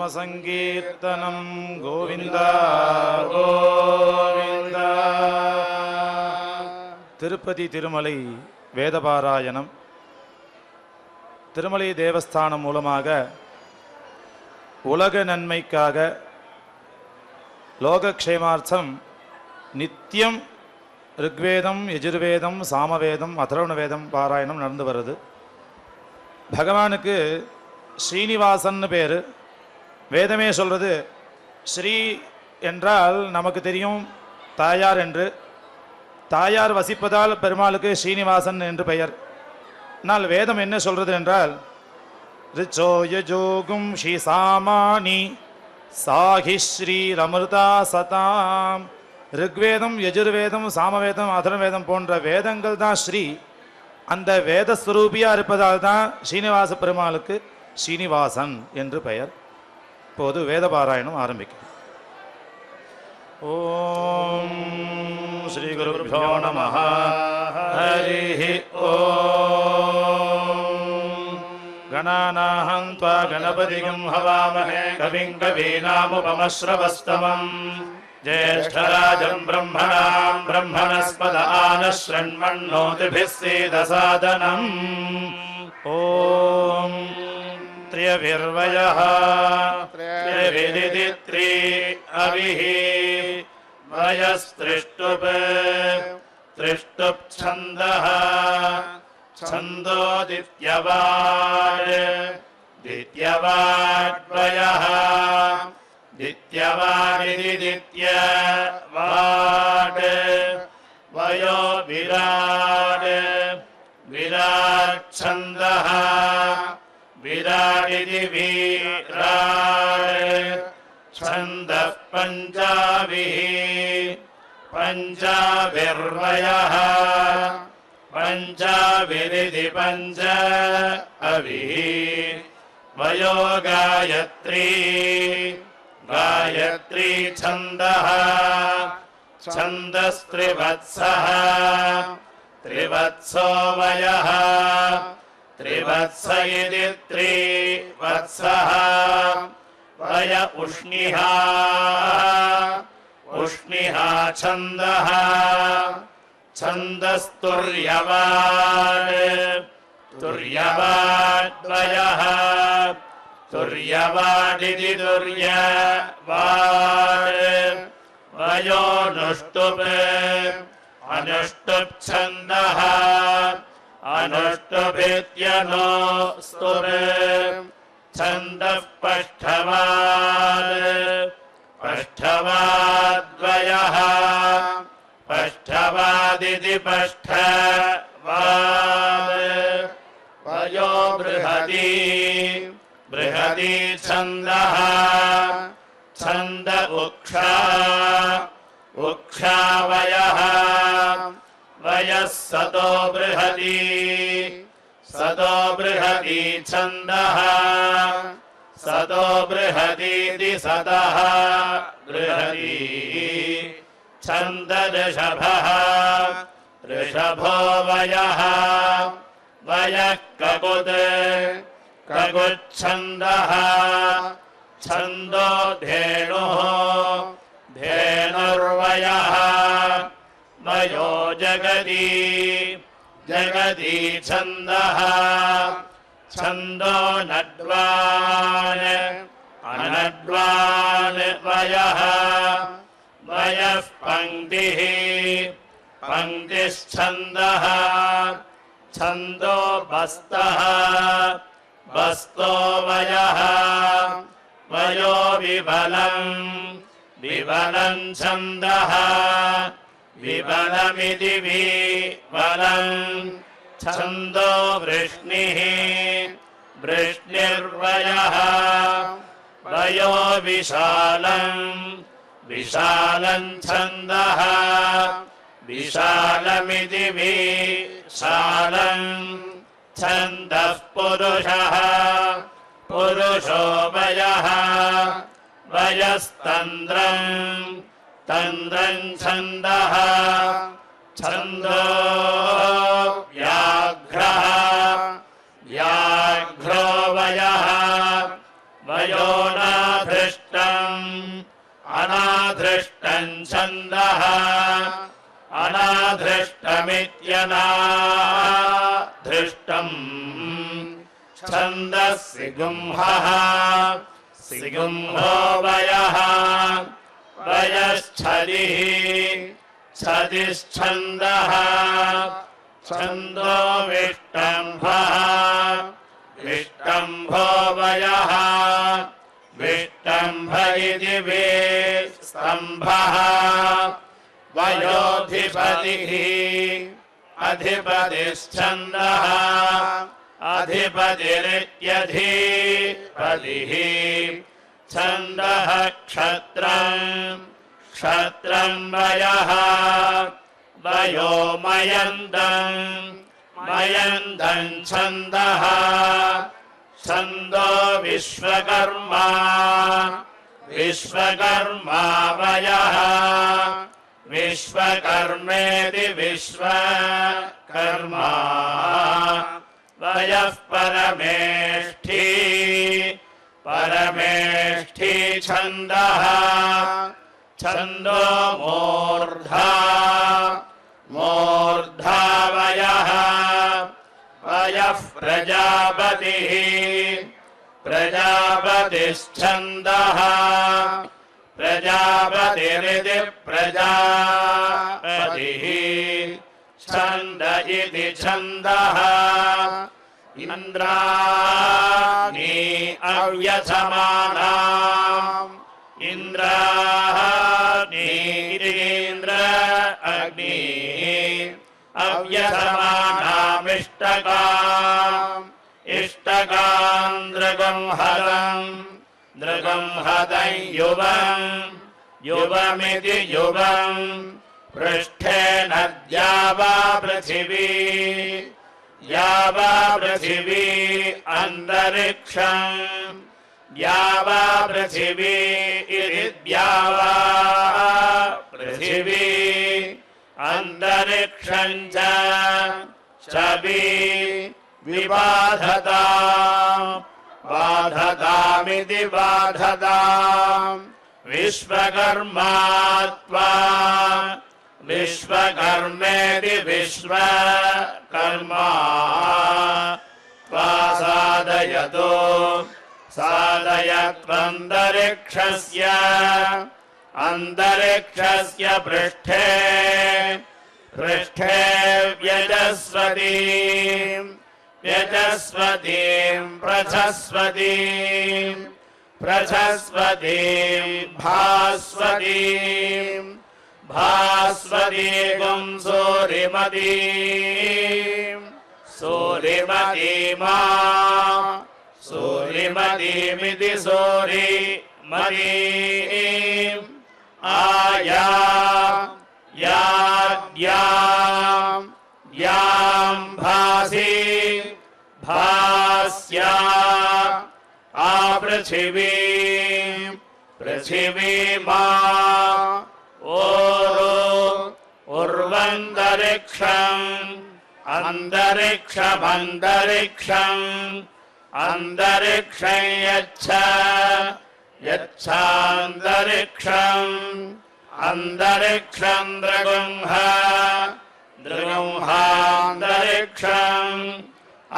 नामसङ्कीर्तनं गोविन्द गोविन्द. திருப்பதி திருமலை வேதபாராயணம். திருமலை தேவஸ்தானம் மூலமாக உலக நன்மைக்காக லோகக்ஷேமார்த்தம் நித்தியம் ருக்வேதம், யஜுர்வேதம், சாமவேதம், அதர்வண வேதம் பாராயணம் நடந்து வருது. பகவானுக்கு ஸ்ரீனிவாசன்னு பேர். வேதமே சொல்கிறது ஸ்ரீ என்றால் நமக்கு தெரியும் தாயார் என்று. தாயார் வசிப்பதால் பெருமாளுக்கு ஸ்ரீனிவாசன் என்று பெயர். ஆனால் வேதம் என்ன சொல்கிறது என்றால் ரிச்சோ யஜோகும் ஸ்ரீ சாமானி சாஹி ஸ்ரீரமிருதா சதாம். ருக்வேதம், யஜுர்வேதம், சாமவேதம், அதர்வவேதம் போன்ற வேதங்கள் தான் ஸ்ரீ. அந்த வேதஸ்வரூபியாக இருப்பதால் தான் ஸ்ரீனிவாச பெருமாளுக்கு ஸ்ரீனிவாசன் என்று பெயர். இப்போது வேதபாராயணம் ஆரம்பிக்கும். ஓம் ஸ்ரீ குருभ्यो நமः. ஹரி ஓம். கணாநாஹம் த்வா கணபதிம் ஹவாமஹே கவிம் கவீநாமுபமஸ்ரவஸ்தமம். ज्येष्ठराजं ब्रह्मणां ब्रह्मणस्पद आनश्रण्वन्नोतिभिः सीदसादनम्. ॐ त्र्यभिर्वयः त्र्यभिदिति त्रि अविः वयस्त्रिष्टुप् त्रिष्टुप् छन्दः छन्दोदित्यवाड् दित्यवाड्वयः दित्यवादिति दित्यवाड् वयो विराड् विराट्छन्दः विराडिति विराड् छन्दः पञ्चाभिः पञ्चाभिर्वयः पञ्चाभिरिति पञ्च अभिः वयो गायत्री गायत्री छन्दः छन्दस्त्रिवत्सः त्रिवत्सो वयः त्रिवत्स इति त्रिवत्सः वय उष्णिहा उष्णिहा छन्दः छन्दस्तुर्यवाड् तुर्यवाड्वयः तुर्यवाडिति तुर्यवाड् वयोनुष्टुप् अनुष्टुप्छन्दः अनुष्टुभित्यनोस्तुर् छन्दः पष्ठवाद् पष्ठवाद्वयः पष्ठवादिति पष्ठवाद् वयो बृहती बृहती छन्दः छन्द उक्षा उक्षावयः वयः सतो बृहती सतो बृहती छन्दः सतो बृहतीति सतः बृहती छन्द ऋषभः ऋषभो वयः वयः ककुत् ककुच्छन्दः छन्दो धेनुः धेनुर्वयः वयो जगती जगती छन्दः छन्दो नड्वान् अनड्वान् वयः वयः पङ्क्तिः पङ्क्तिश्छन्दः छन्दो बस्तः बस्तो वयः वयो विबलम् विबलं छन्दः विबलमिति विबलं छन्दो वृष्णिः वृष्णिर्वयः वयो विशालं विशालं छन्दः विशालमिति विशालं छन्दः पुरुषः पुरुषो वयः वयस्तन्द्रं तन्द्रं छन्दः छन्दो व्याघ्रः व्याघ्रो वयः वयो नाग छन्दः अनाधृष्टमित्यनाधृष्टम् छन्दः सिगुंहः सिगुंहो वयः वयश्छदिः छदिश्छन्दः छन्दो विष्टम्भः विष्टम्भो वयः विष्टम्भ इति विस्तम्भः वयोधिपतिः अधिपतिश्छन्दः अधिपतिरित्यधिपतिः छन्दः क्षत्रम् क्षत्रम् वयः वयो मयन्दम् मयन्दम् छन्दः छन्दो विश्वकर्मा विश्वकर्मा वयः विश्वकर्मेति विश्वकर्मा वयः परमेष्ठी परमेष्ठी छन्दः छन्दो मूर्धा मूर्धा वयः वयः प्रजापतिः प्रजापतिश्छन्दः प्रजापतिरिति प्रजापतिः छन्द इति छन्दः इन्द्राणि अव्यथमानाम् इन्द्राणि इन्द्र अग्नि अव्यथमानामिष्टकाम् इष्टकाम् दृगंहदम् दृगंहदं युवम् युवमिति युवम् पृष्ठे नद्या वा पृथिवी या वा पृथिवी अन्तरिक्षम् या वा पृथिवी इति द्या वा पृथिवी अन्तरिक्षम् च विबाधताम् बाधतामिति बाधताम् विश्वकर्मा त्वा विश्वकर्मेति विश्वकर्मा त्वा साधयतो साधयत्वन्तरिक्षस्य अन्तरिक्षस्य पृष्ठे पृष्ठे व्यजस्वतीम् व्यजस्वतीम् प्रच्छस्वतीम् प्रच्छस्वतीम् भास्वतीम् भास्वतीम् सूरिमतीम् सूरिमतीमा सूरिमतीमिति सूरिमतीम् आया याद्याम् याम् भासि भास्या आपृथिवीम् पृथिवीमा उर्वन्तरिक्षम् अन्तरिक्षमन्तरिक्षम् अन्तरिक्षम् यच्छान्तरिक्षम् अन्तरिक्षम् दृगुंहान्तरिक्षम्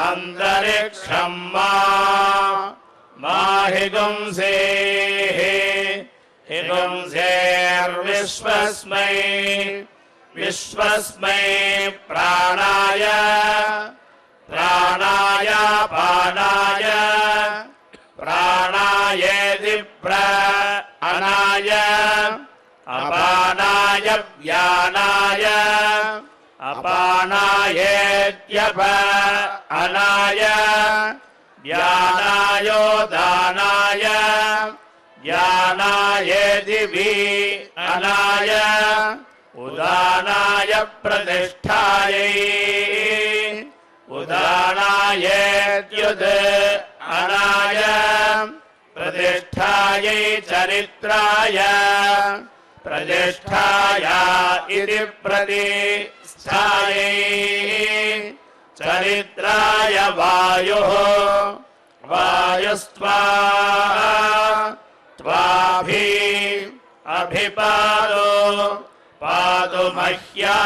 अन्तरिक्षम् मा हिगुंसेः हिगुंसेर्विश्वस्मै विश्वस्मै प्राणाय प्राणाय पानाय प्राणायेति प्राणाय अपानाय व्यानाय अपानायेत्यपानाय व्यानायोदानाय व्यानायेति विनाय उदानाय प्रतिष्ठायै उदानायेत्युदानाय प्रतिष्ठायै चरित्राय प्रतिष्ठाय इति प्रतिष्ठायै चरित्राय वायुः वायुस्त्वा त्वाभि अभिपादो पादु मह्या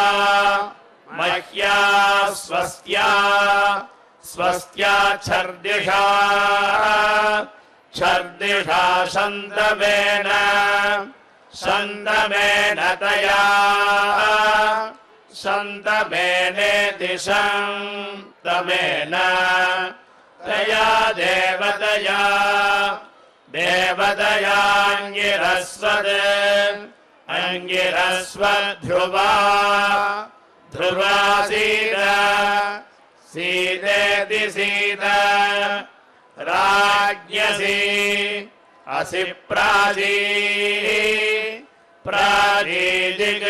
मह्या स्वस्त्या स्वस्त्या छर्दिषा छर्दिषा शन्दमेन शन्दमेन तया शन्दमेनेति शन्दमेन तया देवतया देवतयाङ्गिरस्वद् अङ्गिरस्वध्रुवा ध्रुवा सीद सीदेति सीद राज्ञसी असि प्राजी प्राजीदिग्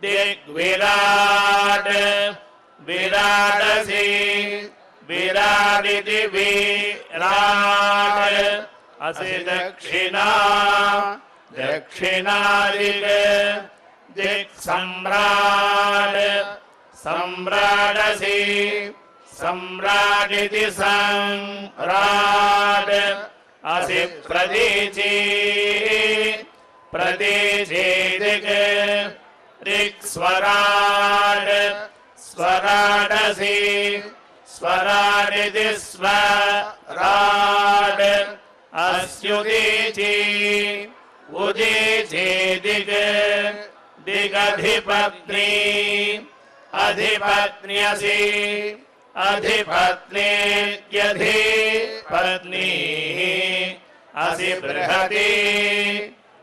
दिग्विराट् विराटसि विराडिति विराट् असि दक्षिणा दक्षिणादिग् दिक्सम्राट् सम्राडसि सम्राडिति सम्राट् असि प्रदीची प्रदीचीदिग् दिक्स्वराट् स्वराडसि स्वराडिति स्वराट् अस्युदीची उदीचीदिग् दिगधिपत्नी अधिपत्न्यसि अधिपत्नीत्यधिपत्नी असि बृहती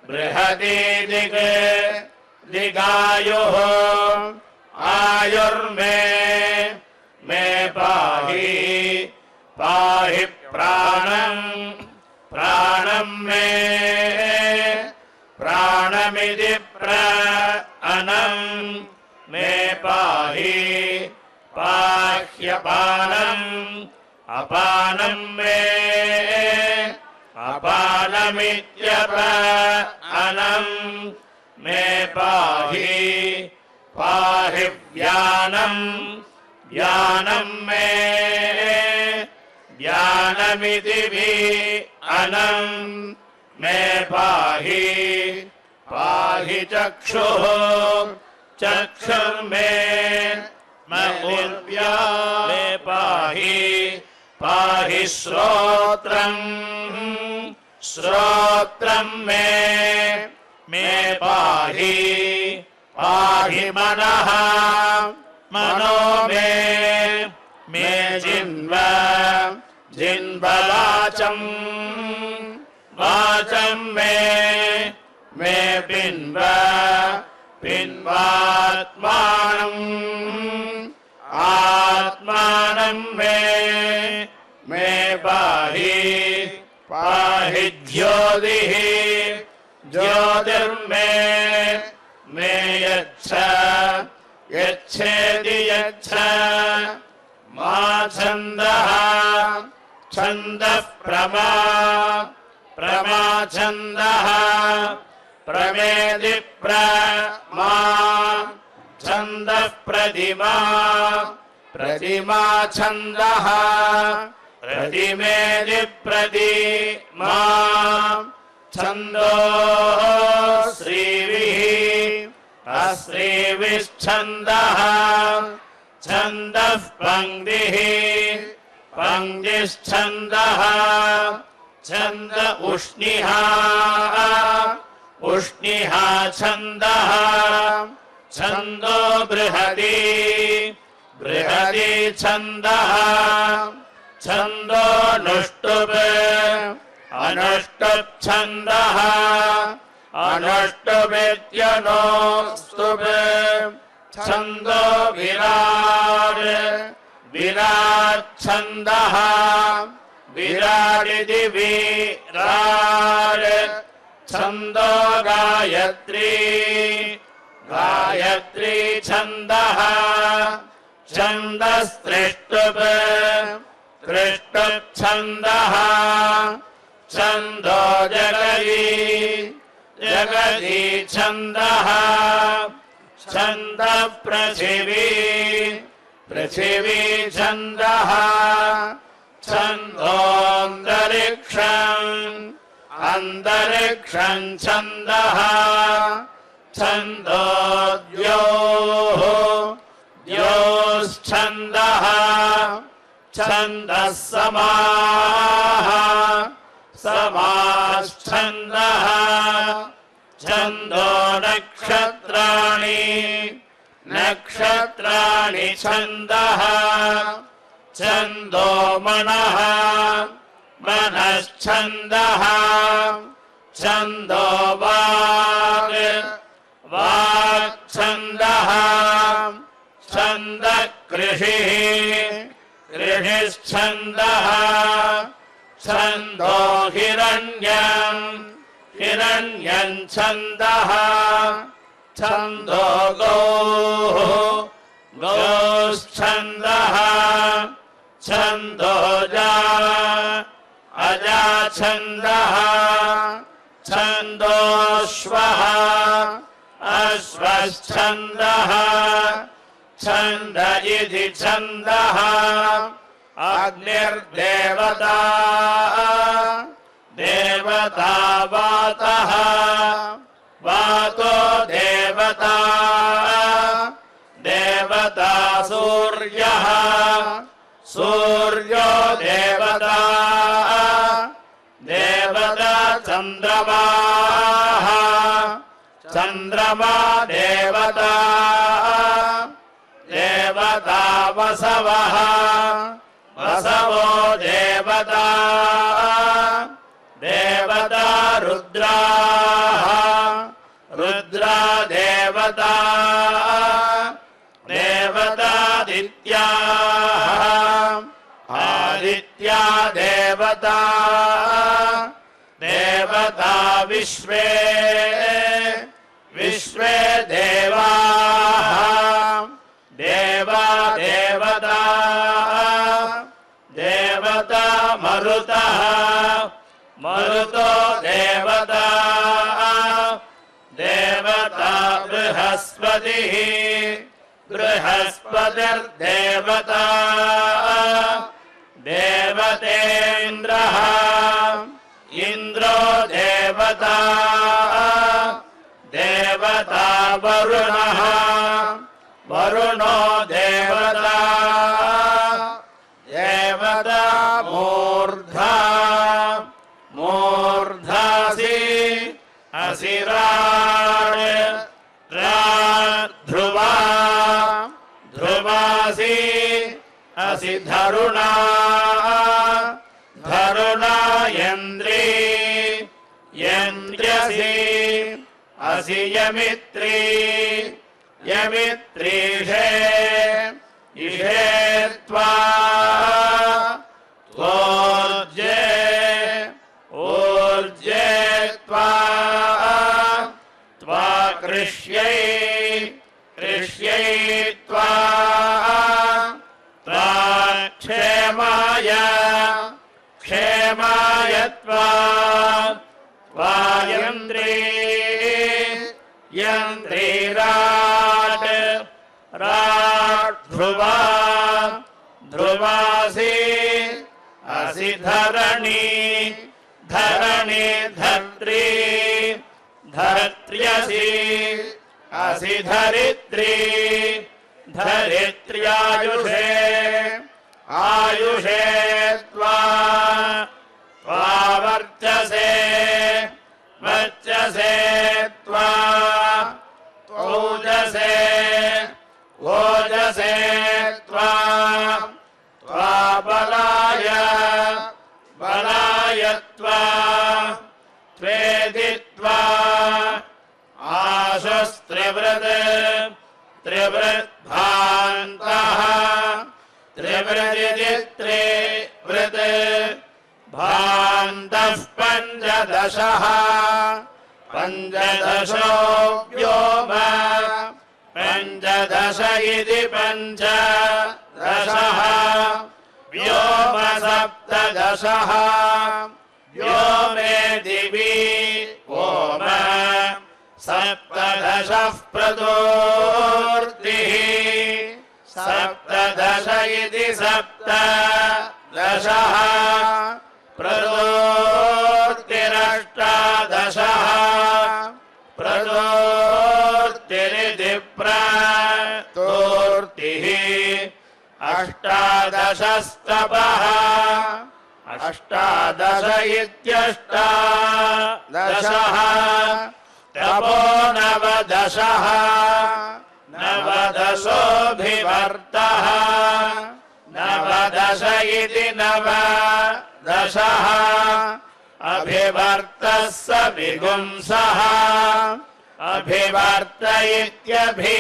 बृहती दिग् दिगायुः आयुर्मे मे पाहि पाहि प्राणं प्राणं मे प्राणमिति प्राणं मे पाहि पाह्यपानम् अपानं मे अपानमित्यपानं मे पाहि पाहि व्यानं व्यानं मे व्यानमिति व्यानं मे पाहि पाहि चक्षुः चक्षुर्मे मौर्व्या मे पाहि पाहि श्रोत्रं श्रोत्रं मे मे पाहि पाहि मनः मनो मे मे जिह्वा जिह्वाचं वाचं मे मे पिन्वा पिन्वात्मानं आत्मानं मे मे पाहि पाहि ज्योतिः ज्योतिर्मे मे यच्छ यच्छेति यच्छ मा छन्दः छन्दः प्रमा प्रमा छन्दः प्रमेदि प्रमा छन्दः प्रतिमा प्रतिमा छन्दः प्रतिमेदि प्रतिमा छन्दो श्रीविः अश्रीविश्छन्दः छन्दः पङ्क्तिः पङ्क्तिश्छन्दः छन्द उष्णिः उष्णिः छन्दः छन्दो बृहदी बृहदी छन्दः छन्दो अनुष्टुप् अनुष्टुप् छन्दः अनुष्टुप् छन्दो विराट् विराट् छन्दः विराडिति विराट् छन्दो गायत्री गायत्री छन्दः छन्दस्त्रिष्टुप् त्रिष्टुप् छन्दः छन्दो जगदी जगदी छन्दः छन्दः पृथिवी पृथिवी छन्दः छन्दोऽन्तरिक्षम् अन्तरिक्षं छन्दः छन्दोद्योः द्योश्छन्दः छन्दः समाः समाश्छन्दः छन्दो नक्षत्राणि नक्षत्राणि छन्दः छन्दो मनः मनश्छन्दः छन्दो वाक् वाक्छन्दः छन्दः कृषिः कृषिश्छन्दः छन्दो हिरण्यम् हिरण्यं छन्दः छन्दो गौः गौश्छन्दः छन्दो अजाछन्दः छन्दोऽश्वः अश्वश्छन्दः छन्द इति छन्दः अग्निर्देवता देवता वातः वातो देवता देवता सूर्यः सूर्यो देवता देवता चन्द्रमाः चन्द्रमा देवता देवता वसवः वसवो देवता देवता रुद्राः रुद्रा देवता देवतादित्याः आदित्या देवता देवता विश्वे विश्वे देवाः देवा देवता देवता मरुतः मरुतो देवता देवता बृहस्पतिः बृहस्पतिर्देवता देवतेन्द्रः इन्द्रो देवता देवता वरुणः वरुणो देवता देवता मूर्धा मूर्धासि असिराट् ध्रुवा ध्रुवासि असि धरुणा धरुणा यन्द्री यन्द्र्यसि असि यमित्री यमित्रीषे इषे त्वा त्वोर्जे ऊर्जे त्वा त्वा कृष्यै कृष्यै त्वा त्वा क्षेमाय क्षेमाय त्वा त्वा यन्द्री यन्द्रीराट् राट् ध्रुवा ध्रुवासि असि धरणी धरणी धर्त्री धर्त्र्यसि असि धरित्री धरित्र्यायुषे आयुषे त्वा त्वा वर्चसे वर्चसे त्वा ओजसे ओजसे त्वा त्वा बलाय बलाय त्वा त्वेदि त्वा आशस्त्रिवृत् त्रिवृद्भान्तः त्रिवृदिति त्रिवृत् भान्तः पञ्चदशः पञ्चदशो व्योम पञ्चदश इति पञ्चदशः व्योम सप्तदशः व्योमे दिवि ओम सप्तदशः प्रदोर्तिः सप्तदश इति सप्तदशः प्रदोर्तिरष्ट अष्टादशस्तपः अष्टादश इत्यष्टादशः तपो नवदशः नवदशोऽभिवर्तः नवदश इति नवदशः अभिवर्तः स विगुंसः अभिवर्त इत्यभिवर्तः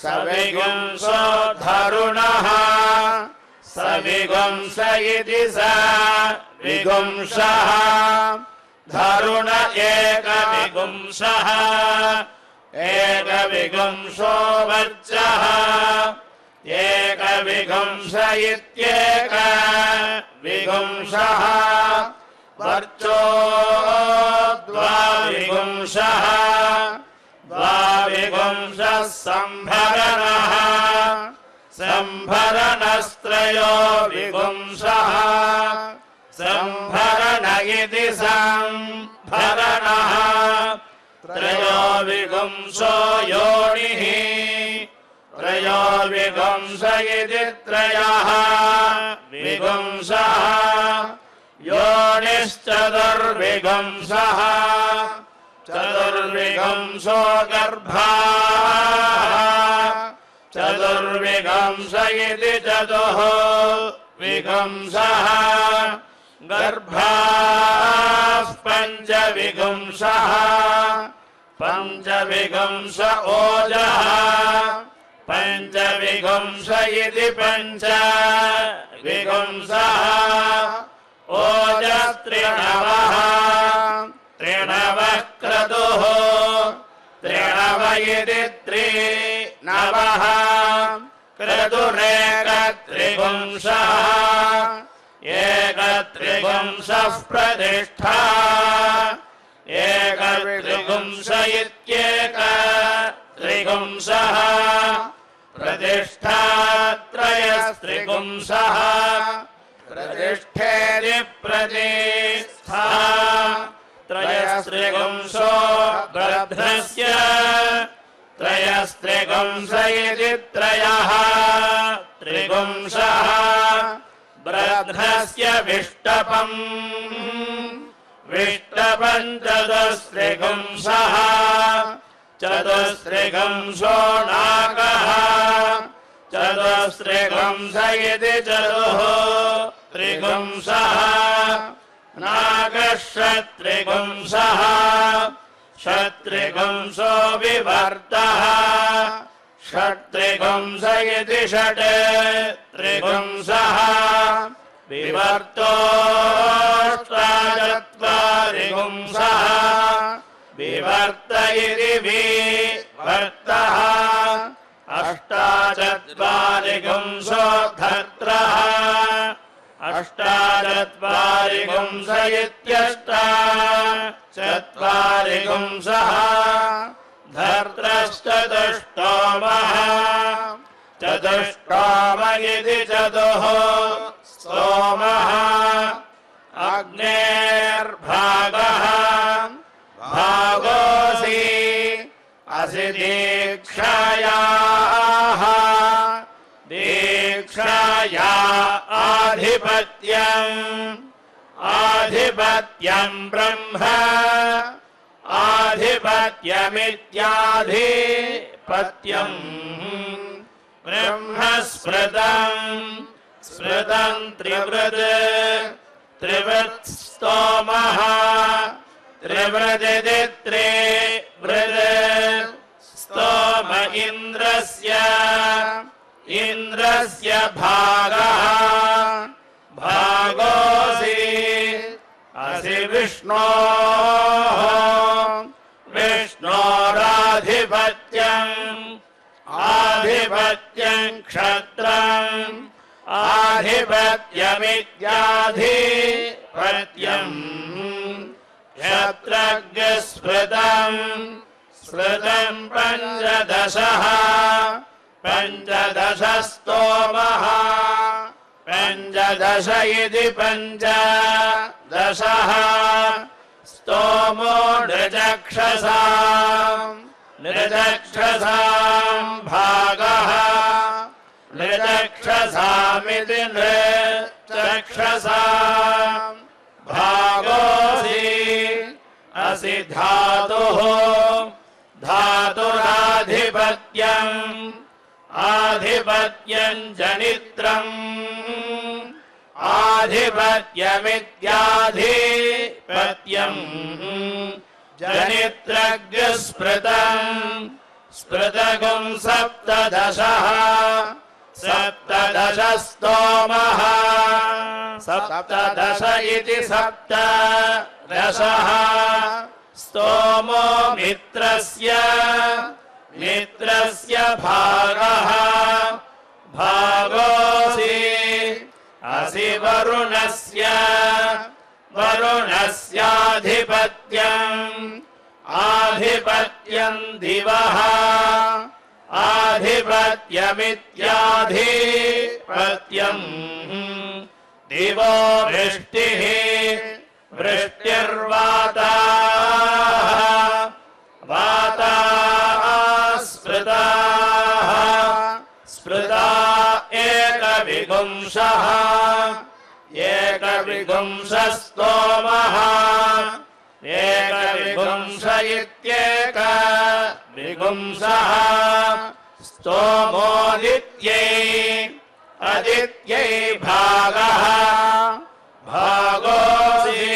स विगुंसो धरुणः स विगुंस इति स विगुंसः धरुण एकविगुंसः एकविगुंसो वर्चः एकविगुंस इत्येकविगुंसः वर्चो द्वाविगुंसः द्वाविगुंसः संभरणः संभरणस्त्रयो विगुंसः संभरण इति संभरणः त्रयो विगुंसो योनिः त्रयो विगुंस इति त्रयः विगुंसः योनिश्चतुर्विगुंसः चतुर्विगुंसो गर्भाः चतुर्विगुंस इति चतुः विगुंसः गर्भाः पञ्चविगुंसः पञ्चविगुंस ओजः पञ्चविगुंस इति पञ्चविगुंसः ओजस्त्रिणवः त्रिणवः क्रतुः त्रिणव इति त्रिनवः क्रतुरेकत्रिगुंसः एकत्रिगुंसः प्रतिष्ठा एकत्रिगुंस इत्येकत्रिगुंसः प्रतिष्ठा त्रयस्त्रिगुंसः प्रतिष्ठेति प्रतिष्ठा त्रयस्त्रिगुंसो बृहद्रस्य त्रयस्त्रिगुंस इति त्रयः त्रिगुंसः बृहद्रस्य विष्टपम् विष्टपम् चतुस्त्रिगुंसः चतुस्त्रिगुंसो नागः चतुस्त्रिगुंस इति चतुः त्रिगुंसः नागः षट्त्रिगुंसः षट्त्रिगुंसो विवर्तः षट्त्रिगुंस इति षट् त्रिगुंसः विवर्तोऽष्टाचत्वारिगुंसः विवर्त इति विवर्तः अष्टाचत्वारिगुंसो धर्त्रः अष्टाचत्वारिगुंस इत्यष्टाचत्वारिगुंसः धर्त्रश्चतुष्टोमः चतुष्टोम इति चतुः स्तोमः अग्नेर्भागः भागोऽसि असि दीक्षायाः दीक्षाया आधिपत्यम् आधिपत्यम् ब्रह्म आधिपत्यमित्याधिपत्यम् ब्रह्म स्मृतम् स्मृतम् त्रिवृत् त्रिवृत् स्तोमः त्रिवृदिति त्रिवृत् स्तोम इन्द्रस्य इन्द्रस्य भागः भागोऽसि असि विष्णोः विष्णोराधिपत्यम् आधिपत्यम् क्षत्रम् आधिपत्यमित्याधिपत्यम् क्षत्रज्ञस्मृतम् स्मृतम् पञ्चदशः पञ्चदश स्तोमः पञ्चदश इति पञ्चदशः स्तोमो नृचक्षसाम् नृचक्षसाम् भागः नृचक्षसाम् चक्षसामिति नृचक्षसा भागोऽसि असि धातुः धातुराधिपत्यम् आधिपत्यम् जनित्रम् आधिपत्यमित्याधिपत्यम् जनित्रज्ञस्मृतम् स्मृतगुम् सप्तदशः सप्तदशस्तोमः सप्तदश इति सप्तदशः स्तोमो मित्रस्य मित्रस्य भागः भागोऽसि असि वरुणस्य वरुणस्याधिपत्यम् आधिपत्यम् दिवः आधिपत्यमित्याधिपत्यम् दिवो वृष्टिः वृष्टिर्वाताः वाताः स्मृताः स्मृता एकविगुंशः एकविगुंशस्तोमः एकविगुंश इत्येक विगुंशः स्तोमोदित्यै अदित्यै भागः भागोऽसि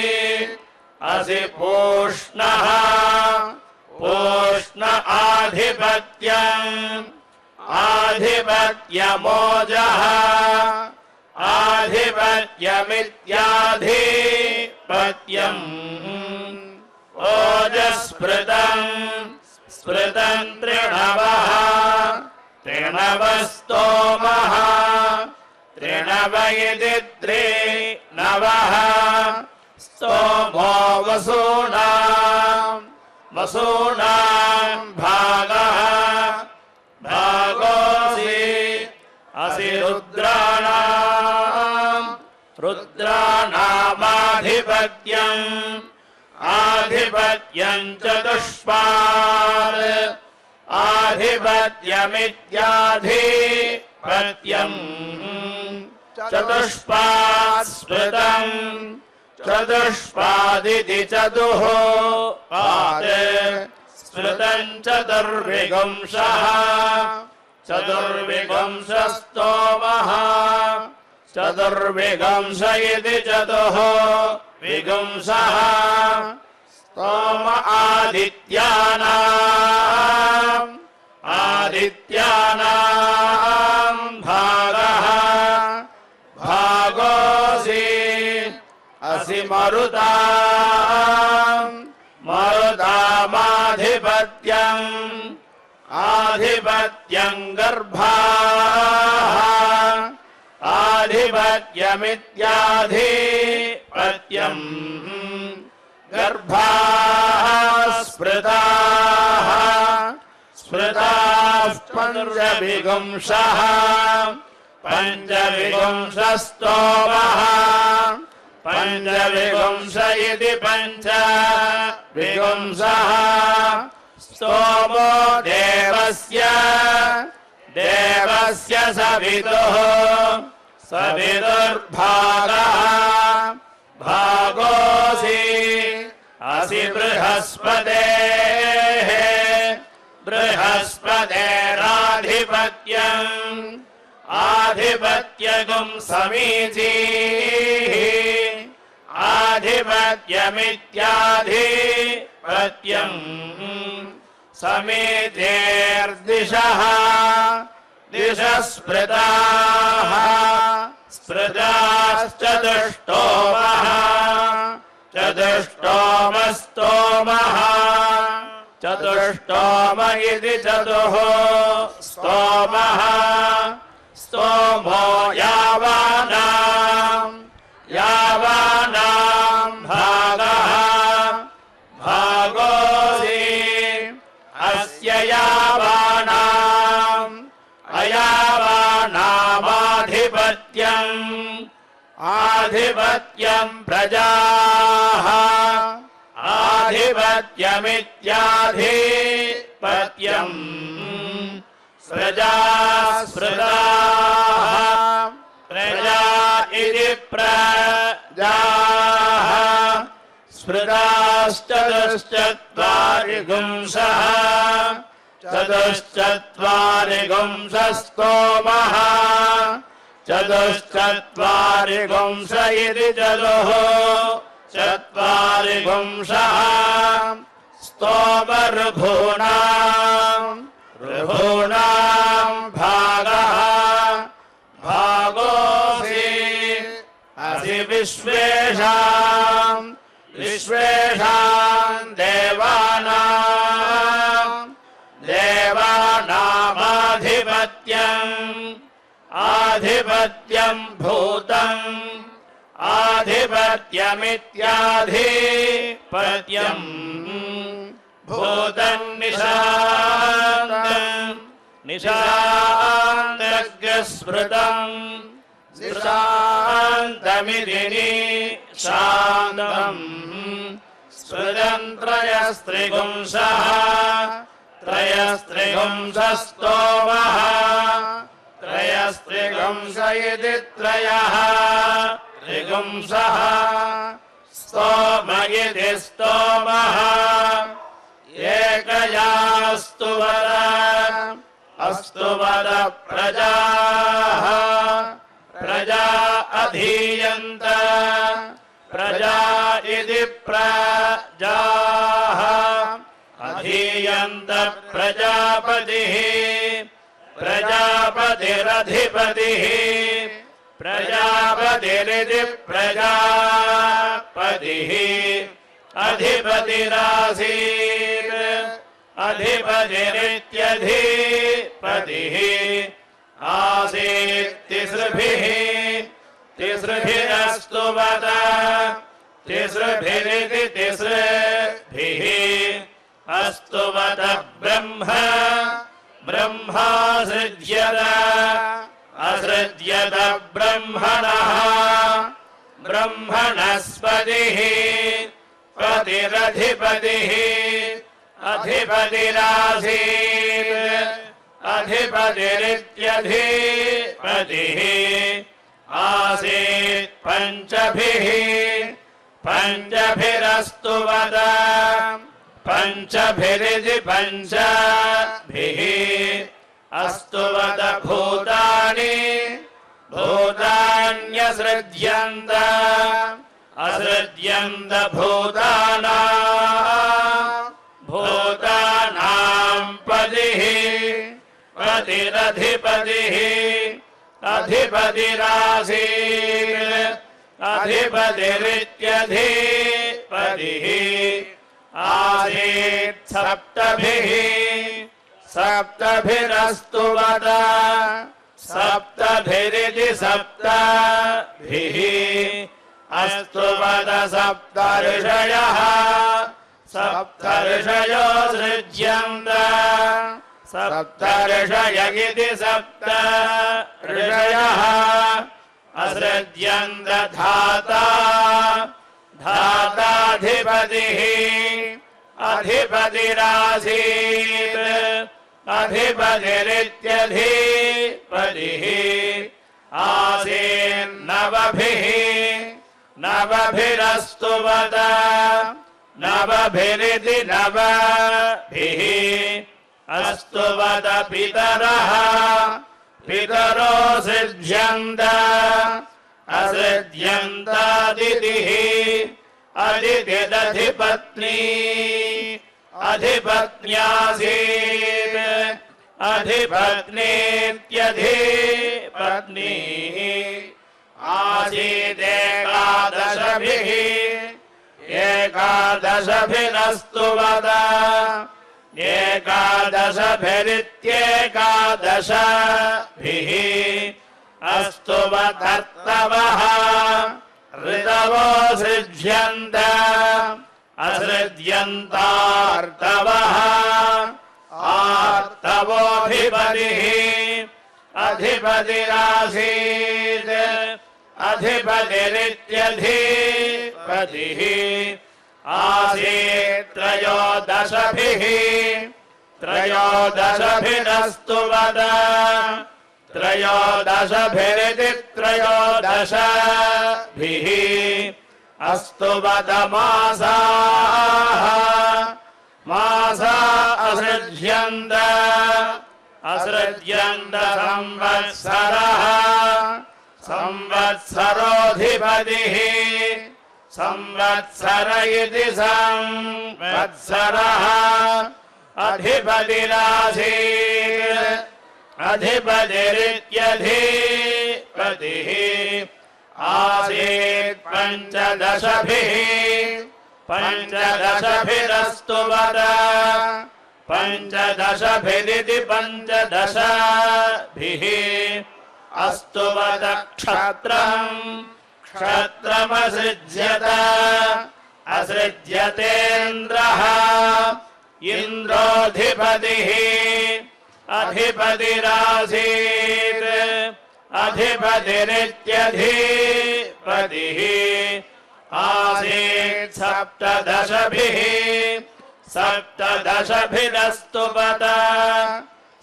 असि पूष्णः पूष्ण आधिपत्यम् आधिपत्यमोजः आधिपत्यमित्याधिपत्यम् ओजस्मृतम् स्मृतम् त्रिणवः त्रिणवस्तोमः त्रिणव इति त्रिनवः स्तोमो वसूनाम् वसूनाम् भागः भागोऽसि असि रुद्राणाम् रुद्राणामाधिपत्यम् आधिपत्यम् चतुष्पात् आधिपत्यमित्याधिपत्यम् चतुष्पात् स्मृतम् चतुष्पादिति चतुः पात् स्मृतम् चतुर्विगुंशः चतुर्विगुंशस्तोमः चतुर्विगुंश इति चतुः विगुंशः स्तोम आदित्यानाम् आदित्यानाम् भागः भागोऽसि असि मरुताम् मरुतामाधिपत्यम् आधिपत्यम् गर्भाः आधिपत्यमित्याधिपत्यम् गर्भाः स्मृताः स्मृताः पञ्चविगुंशः पञ्चविगुंशस्तोमः पञ्चविगुंश इति पञ्चविगुंशः स्तोमो देवस्य देवस्य सवितुः सवितुर्भागः भागोऽसि असि बृहस्पतेः बृहस्पतेराधिपत्यम् आधिपत्यगुम् समीचीः आधिपत्यमित्याधिपत्यम् समीचेर्दिशः दिशः स्मृताः स्मृताश्चतुष्टोमः चतुष्टोमस्तोमः चतुष्टोम इति चतुः स्तोमः स्तोमो यावानाम् यावानाम् भागः भागोऽसि अस्य यावानाम् अयावानामाधिपत्यम् आधिपत्यम् प्रजाः आधिपत्यमित्याधिपत्यम् प्रजास्पृताः प्रजा इति प्रजाः स्पृताश्चतुश्चत्वारि गुंसः चतुश्चत्वारि गुंसस्तोमः चतुश्चत्वारि गुंस इति चतुः चत्वारि गुंसः ऋभूणां भागः भागोऽसि असि विश्वेषां देवानामाधिपत्यं भूतम् आधिपत्यमित्याधिपत्यम् भूतं निशान्तस्मृतम् निशान्तमिति निशान्तम् स्मृतं त्रयस्त्रिगुंसः त्रयस्त्रिगुंसस्तोमः त्रयस्त्रिगुंस इति त्रयः त्रिगुंसः स्तोम इति स्तोमः एकयास्तुवद अस्तुवद प्रजाः प्रजा अधीयन्त प्रजा इति प्रजाः अधीयन्त प्रजापतिः प्रजापतिरधिपतिः प्रजापतिरिति प्रजापतिः अधिपतिरासीत् अधिपतिरित्यधिपतिः आसीत् तिसृभिः तिसृभिरस्तुवद तिसृभिरिति तिसृभिः अस्तुवद ब्रह्म ब्रह्मासृज्यत असृज्यत ब्रह्मणः ब्रह्मणस्पतिः पतिरधिपतिः अधिपतिरासीत् अधिपतिरित्यधिपतिः आसीत् पञ्चभिः पञ्चभिरस्तुवद पञ्चभिरिति पञ्चभिः अस्तुवद भूतानि भूतान्यसृज्यन्त असृज्यन्त भूतानां पतिः पतिरधिपतिः अधिपतिरासीत् अधिपतिरित्यधिपतिः आसीत् सप्तभिः सप्तभिरस्तुवद सप्तभिरिति सप्तभिः अस्तुवद सप्तर्षयः सप्तर्षयो सृज्यन्त सप्तर्षय इति सप्तर्षयः असृज्यन्त धाता धाताधिपतिः अधिपतिरासीत् अधिपतिरित्यधिपतिः आसीन्नवभिः नवभिरस्तुवद नवभिरिति नवभिः अस्तुवद पितरः पितरो सृज्यन्त असृज्यन्तादितिः अदितिरधिपत्नी अधिपत्न्यासीत् अधिपत्नीत्यधिपत्नी आसीदेकादशभिः एकादशभिरस्तुवद एकादशभिरित्येकादशभिः अस्तुवदर्तवः ऋतवो सृज्यन्त असृज्यन्तार्तवः आर्तवोऽधिपतिः अधिपतिरासीत् अधिपतिरित्यधिपतिः आसीत् त्रयोदशभिः त्रयोदशभिरस्तु वद त्रयोदशभिरिति त्रयोदशभिः अस्तु वद मासाः मासा असृज्यन्त असृज्यन्त संवत्सरः संवत्सरोऽधिपतिः संवत्सर इति संवत्सरः अधिपतिरासीत् अधिपतिरित्यधिपतिः आसीत् पञ्चदशभिः पञ्चदशभिरस्तु वद पञ्चदशभिरिति पञ्चदशभिः अस्तु वद क्षत्रम् क्षत्रमसृज्यत असृज्यतेन्द्रः इन्द्रोऽधिपतिः अधिपतिरासीत् अधिपतिरित्यधिपतिः आसीत् सप्तदशभिः सप्तदशभिरस्तु वद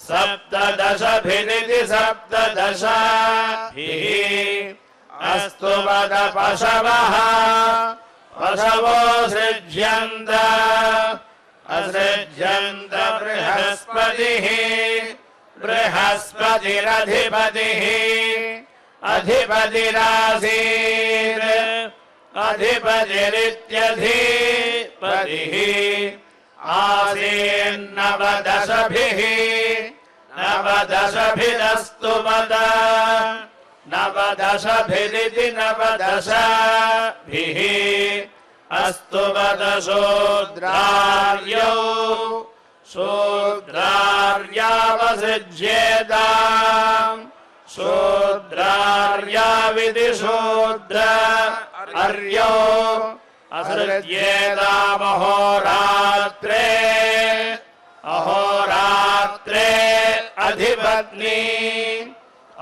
सप्तदशभिरिति सप्तदशभिः अस्तु वद पशवः पशवो सृज्यन्त असृज्यन्त बृहस्पतिः बृहस्पतिरधिपतिः अधिपतिरासीत् अधिपतिरित्यधिपतिः आसीन्नवदशभिः नवदशभिरस्तु वद नवदशभिरिति नवदशभिः अस्तु वद शूद्रार्यौ शूद्रार्यावसृज्येताम् शूद्रार्याविति शूद्रार्यौ असृज्येतामहोरात्रे अहोरात्रे अधिपत्नी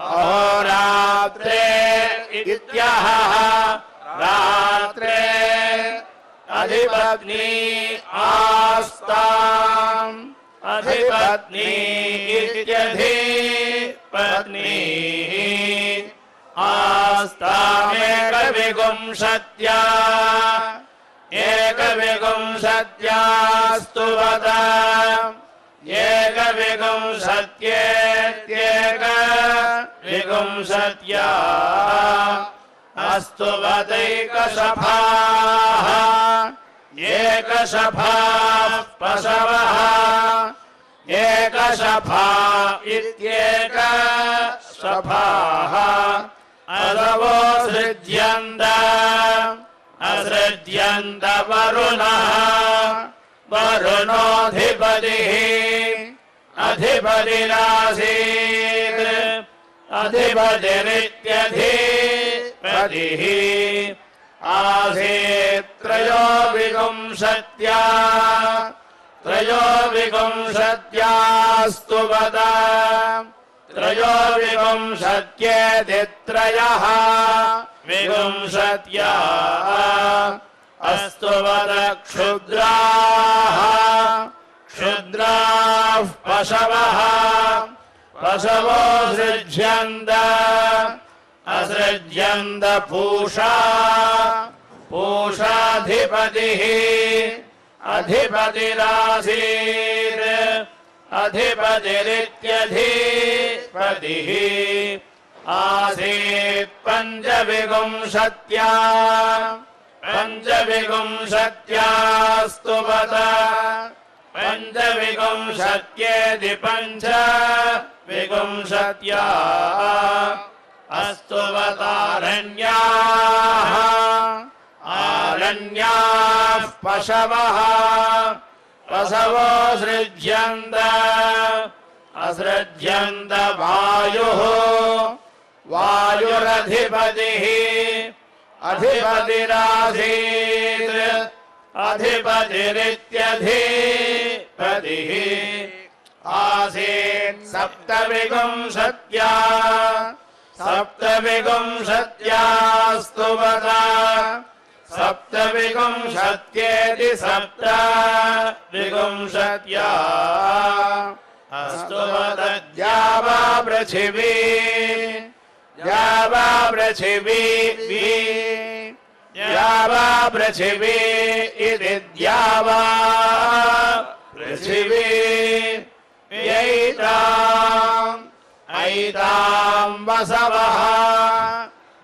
अहोरात्रे इत्यः रात्रे अधिपत्नी आस्ताम् अधिपत्नी इत्यधिपत्नी आस्तामेकविंशत्या एकविंशत्यास्तु वद एकविंशत्येत्येकविंशत्या अस्तु वदैकशफाः एकशफाः पशवः एकशफा इत्येकशफाः असवो सृज्यन्त असृज्यन्त वरुणः वरुणोऽधिपतिः अधिपतिरासीत् अधिपतिरित्यधिपतिः आसीत् त्रयोविंशत्या त्रयोविंशत्यास्तु वद त्रयोविंशत्येति त्रयः विंशत्या अस्तु वद क्षुद्राः क्षुद्राः पशवः पशवो सृज्यन्त असृज्यन्त पूषा पूषाधिपतिः अधिपतिरासीत् अधिपतिरित्यधिपतिः आसीत् पञ्चविंशत्या पञ्चविंशत्यास्तु वद पञ्चविंशत्येति पञ्चविंशत्या अस्तु वदारण्याः आरण्याः पशवः पशवो सृज्यन्त असृज्यन्त वायुः वायुरधिपतिः अधिपतिरासीत् अधिपतिरित्यधिपतिः आसीत् सप्तविंशत्या सप्तविंशत्यास्तु वद सप्तविंशत्येति सप्तविंशत्या अस्तु वदद्या वा पृथिवी या वा पृथिवी या वा पृथिवी इति द्या वा पृथिवी ऐतां वसवः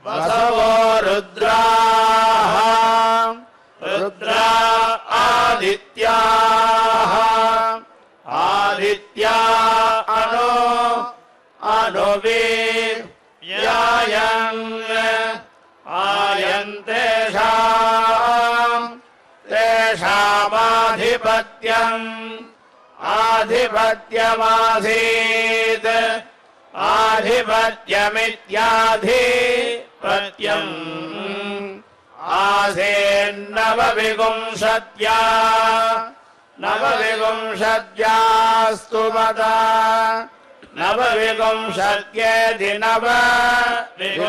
वसवो रुद्राः रुद्रा आदित्याः आदित्या अनुवीर्यायन् तेषामाधिपत्यम् आधिपत्यमासीत् आधिपत्यमित्याधिपत्यम् आसेन्नवविंशत्या नवविंशत्यास्तु वदा नवविंशत्येति नवविंशत्या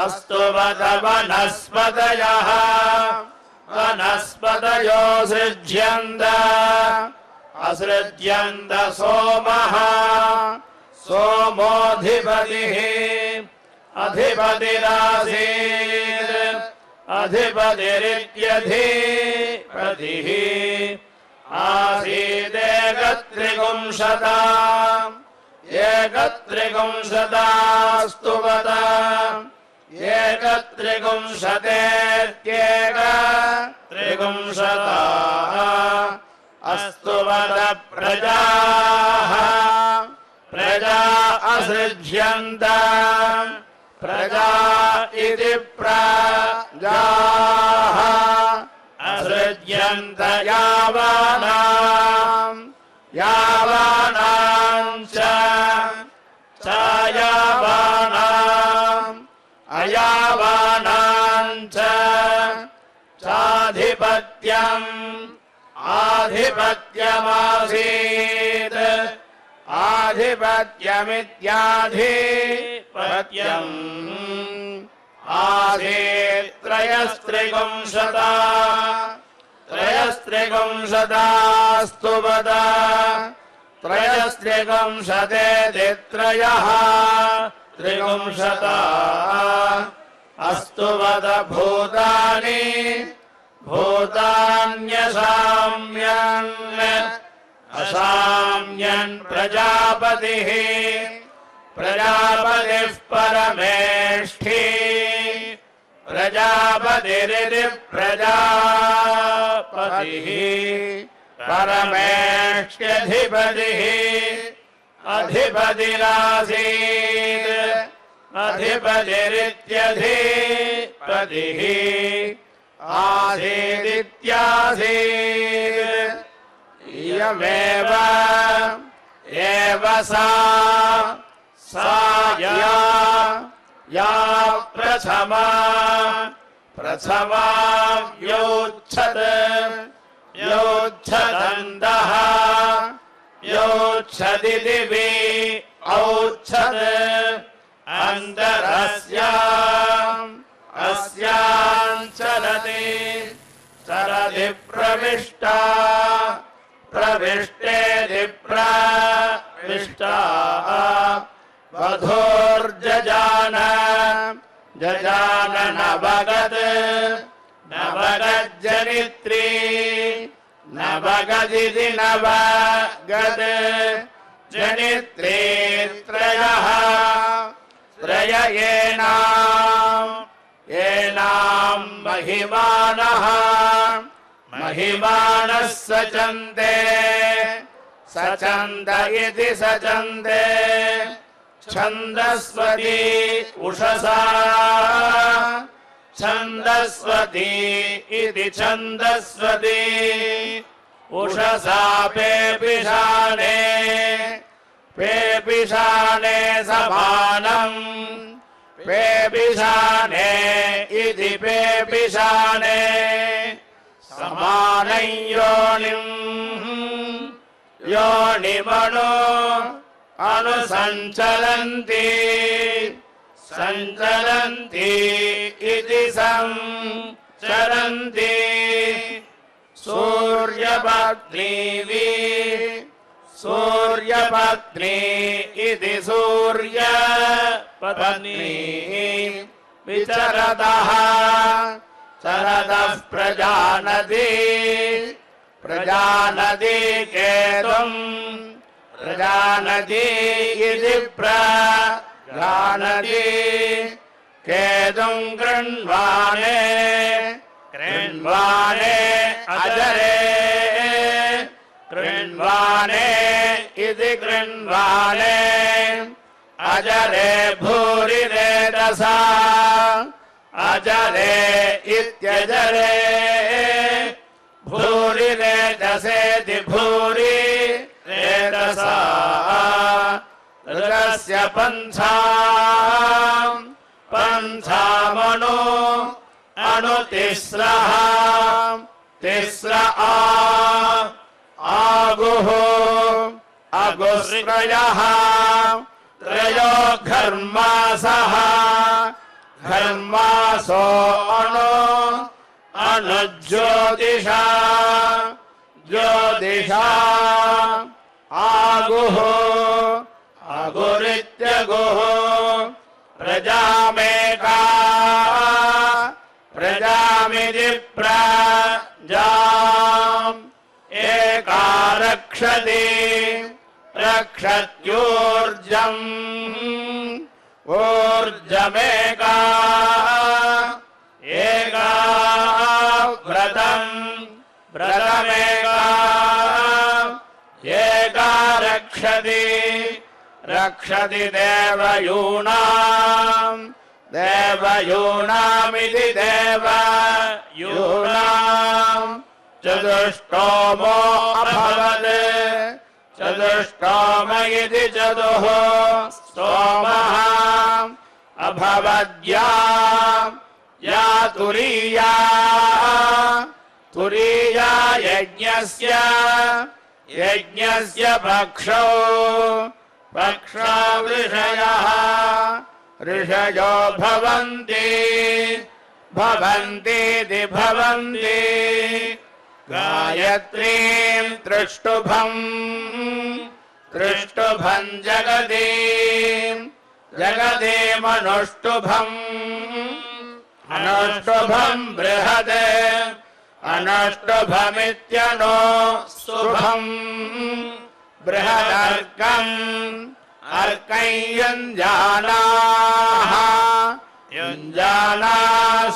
अस्तु वद वनस्पतयः वनस्पतयो सृज्यन्त असृज्यन्त सोमः सोमोऽधिपतिः अधिपतिरासीत् अधिपतिरित्यधिपतिः आसीदेकत्रिंशता एकत्रिंशतास्तु वद एकत्रिंशतेत्येकत्रिंशता अस्तु वद प्रजाः प्रजा असृज्यन्त प्रजा इति प्रजाः असृज्यन्त यावानां च यावानाम् अयावानां च चाधिपत्यम् आधिपत्यमासीत् आधिपत्यमित्याधिपत्यम् आसीत् त्रयस्त्रिंशता त्रयस्त्रिंशतास्तु वद त्रयस्त्रिंशतेति त्रयः त्रिंशता अस्तु वद भूतानि भूतान्यसाम्यन् असाम्यन् प्रजापतिः प्रजापतिः परमेष्ठी प्रजापतिरिति प्रजापतिः परमेष्ठ्यधिपतिः अधिपतिरासीत् अधिपतिरित्यधिपतिः आसीदित्यासीत् इयमेव एव सा या प्रथमा योच्छदन्तः योच्छदिदिवि औच्छद अस्यां चलति चलति प्रविष्टा प्रविष्टेति प्रविष्टा वधूर्जजान जजान नवगज्जनित्री नवगदिति नवगद जनित्री त्रयः त्रय येनां महिमानः महिमानः सचन्ते सचन्द इति सचन्ते छन्दस्वती उषसा छन्दस्वती इति छन्दस्वती उषसा पेपिशाने समानम् पेपिशाने इति पेपिशाने समानं योनिमनु अनुसञ्चलन्ति सञ्चरन्ति इति संचरन्ति सूर्यपत्नी इति सूर्यपत्नी विचरतः चरतः प्रजानति केतुम् प्रजानति इति प्रजानति केतुम् कृण्वाणे अजरे कृण्वाणे इति कृण्वाणे अजरे भूरिरेतसा अजरे इत्यजरे भूरिरेतसेति भूरिरेतसा ऋतस्य पन्थामनु तिस्रः आगुः अगुस्त्रयः त्रयो घर्मासः घर्मासो अनुज्योतिषा ज्योतिषा आगुः अगुरित्यगुः प्रजामिति प्रजाम् एका रक्षत्यूर्जम् ऊर्जमेका व्रतमेका एका रक्षति देवयूनामिति देवयूनाम् चतुष्टोमो अभवत् चतुष्टोम इति चतुः स्तोमः अभवद्या या तुरीया यज्ञस्य पक्षौ ऋषयो भवन्तीति भवन्ति गायत्रीं तृष्टुभम् जगदेमनुष्टुभम् बृहत् अनुष्टुभमित्यनो शुभम् बृहदर्कम् अर्कै युञ्जानाः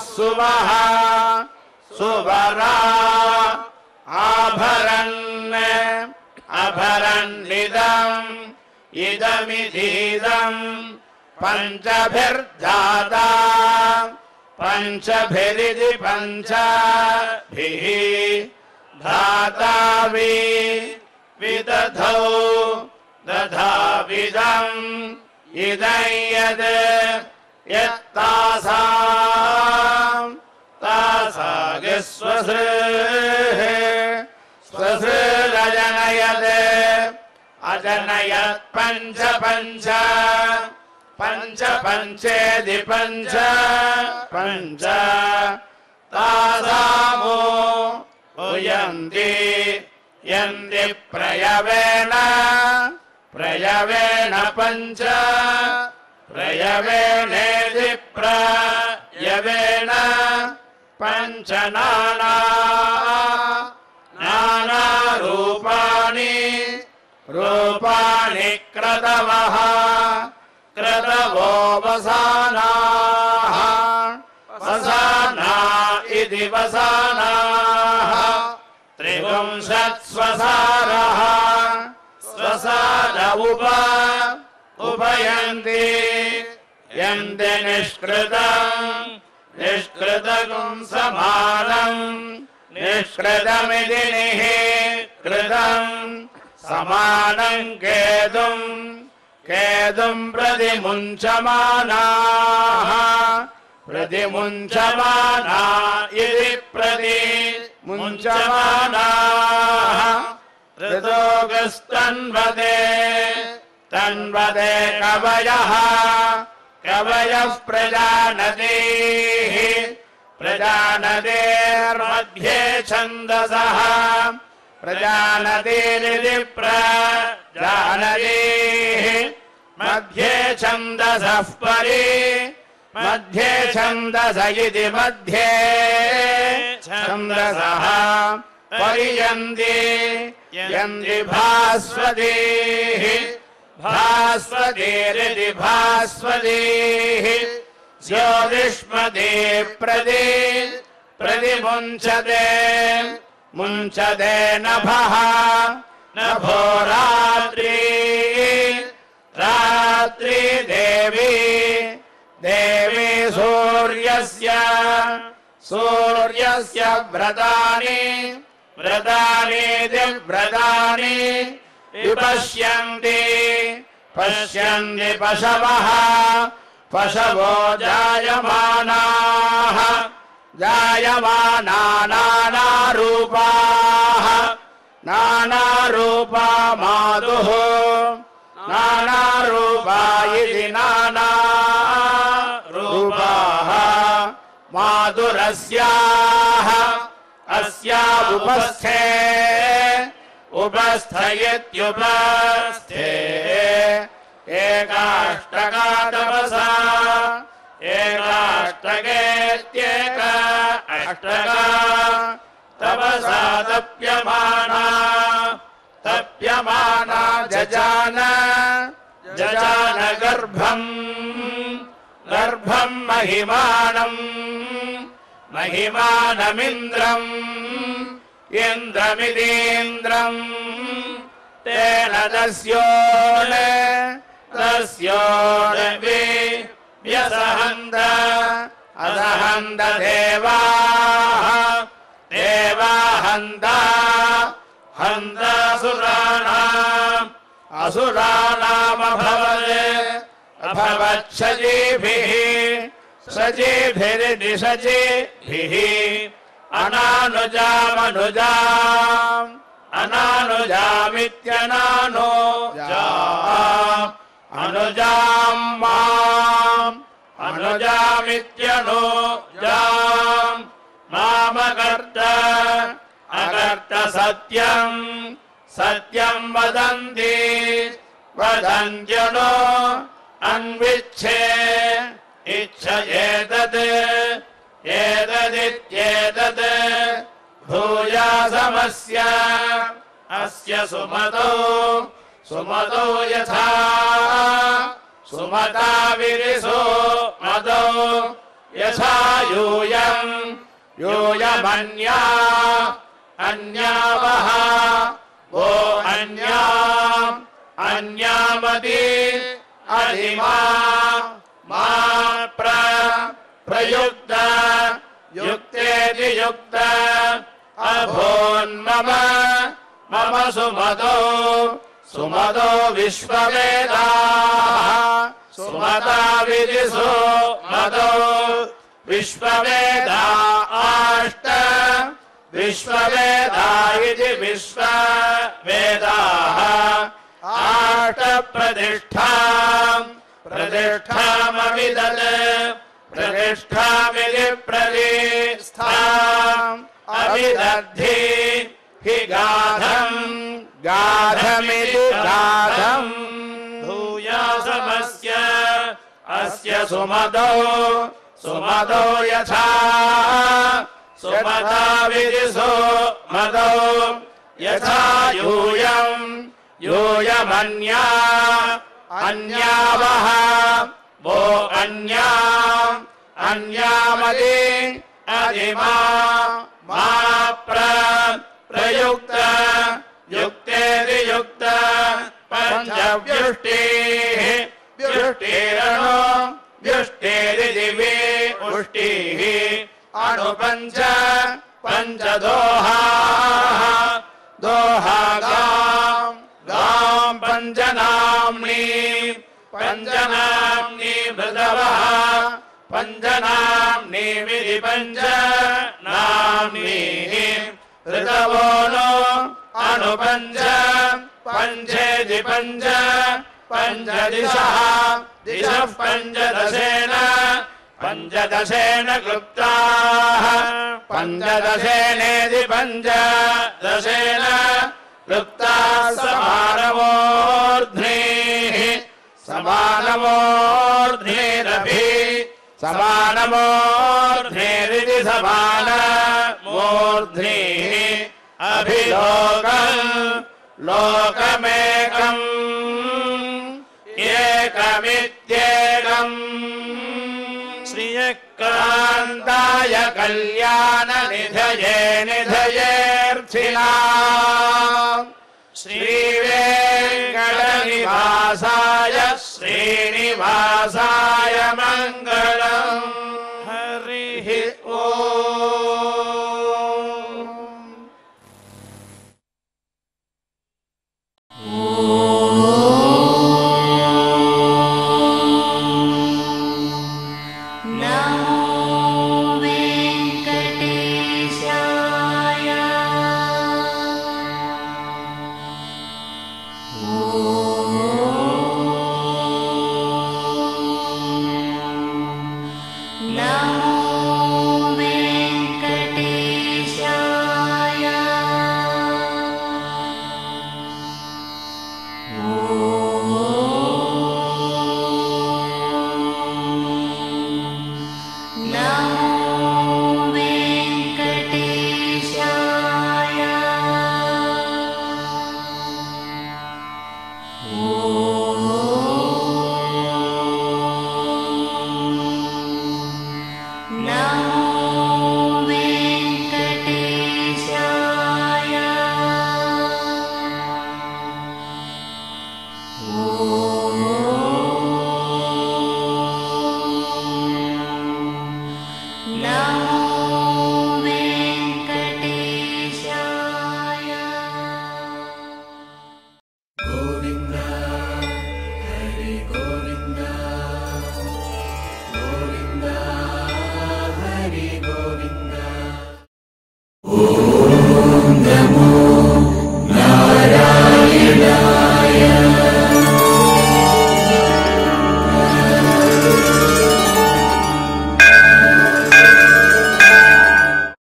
सुवः सुवरा इदमिदीदम् पञ्चभिर्धाता पञ्चभिरिति पञ्चभिः धाता विदधौ दधाविदम् इदं अजनयत् पञ्चेदि पञ्च तासामो यन्ति प्रयवेण पञ्च प्रयवेणेति प्रयवेण पञ्च नानारूपाणि क्रतवः क्रतवो वसानाः वसाना इति वसानाः त्रिपुंशत्स्वसारः स्वसार उपयन्ति यन्ति निष्कृतम् समानम् निष्कृतमिति निःकृतम् समानम् केतुम् प्रतिमुञ्चमानाः प्रतिमुञ्चमाना इति प्रतिमुञ्चमानाः ऋतोगस्तन्वते कवयः कवयः प्रजानतेः प्रजानतेर्मध्ये छन्दसः प्रजानतेरिति प्रजानतेः मध्ये छन्दसः परि मध्ये छन्दस इति मध्ये छन्दसः परियन्ति यन्ति भास्वतीः भास्वतीरिति भास्वतीः ज्योतिष्मते प्रतिमुञ्चते मुञ्चते नभः नभो रात्रि रात्रि देवी देवी सूर्यस्य व्रतानि व्रतानि विपश्यन्ति पश्यन्ति पशवः पशवो जायमानाः नानारूपा मातुः नानारूपा इति नानारूपाः मातुरस्याः अस्या उपस्थयत्युपस्थे एकाष्टका तपसा एकाष्टकेत्येक अष्टका तपसा तप्यमाना जजान गर्भम् महिमानमिन्द्रम् इन्द्रमितीन्द्रम् तेन तस्योऽव्यसहन्त असहन्त असुराणामभवच्छजीभिः सजीभिः अनुजामित्यनुजाम् मामकर्त अकर्त सत्यम् वदन्त्यनो अन्विच्छे एतदित्येतत् भूयासमस्य अस्य सुमतो यथा सुमता विरिसो मतो यथा यूयमन्यावः वो अन्यामति अधिमा मा प्रयुक्त युक्तेति युक्त अभोन्मम मम सुमतो विश्ववेदाः सुमता विदिशो मतो विश्ववेदा अष्ट विश्ववेदा इति विश्ववेदाः अष्ट प्रतिष्ठामविदत् प्रतिष्ठामिति प्रतिष्ठाम् अविदद्धि हि गाधमिति गाधम् भूयासमस्य अस्य सुमतो यथा सुमता विदिशो मतो यथा यूयमन्यावः वो अन्यामति अधिमा मा प्रयुक्त युक्तेति युक्त पंचव्युष्टिः व्युष्टिरणो व्युष्टिरिदिवे उष्टिः अणुपंच पंचदोहाः गाम् पंचनाम्नी मृदवः पंचनाम्नी विधि पंचनाम्नी ऋतवो नो अनुपंच पंचेति पंचदिशः दिशः पञ्चदशेन पञ्चदशेन क्लुप्ताः पञ्चदशेनेति पञ्चदशेन क्लुप्ताः समानमूर्ध्निः समानमूर्ध्निरभि समानमूर्ध्निरिति समानमूर्ध्निः अभिलोकम् लोकमेकम् एकमित्येकम् श्रियकान्ताय कल्याणनिधये निधयेऽर्थिना श्रीवेङ्कटनिवासाय श्रीनिवासाय मङ्गलम् हरिः Om Namo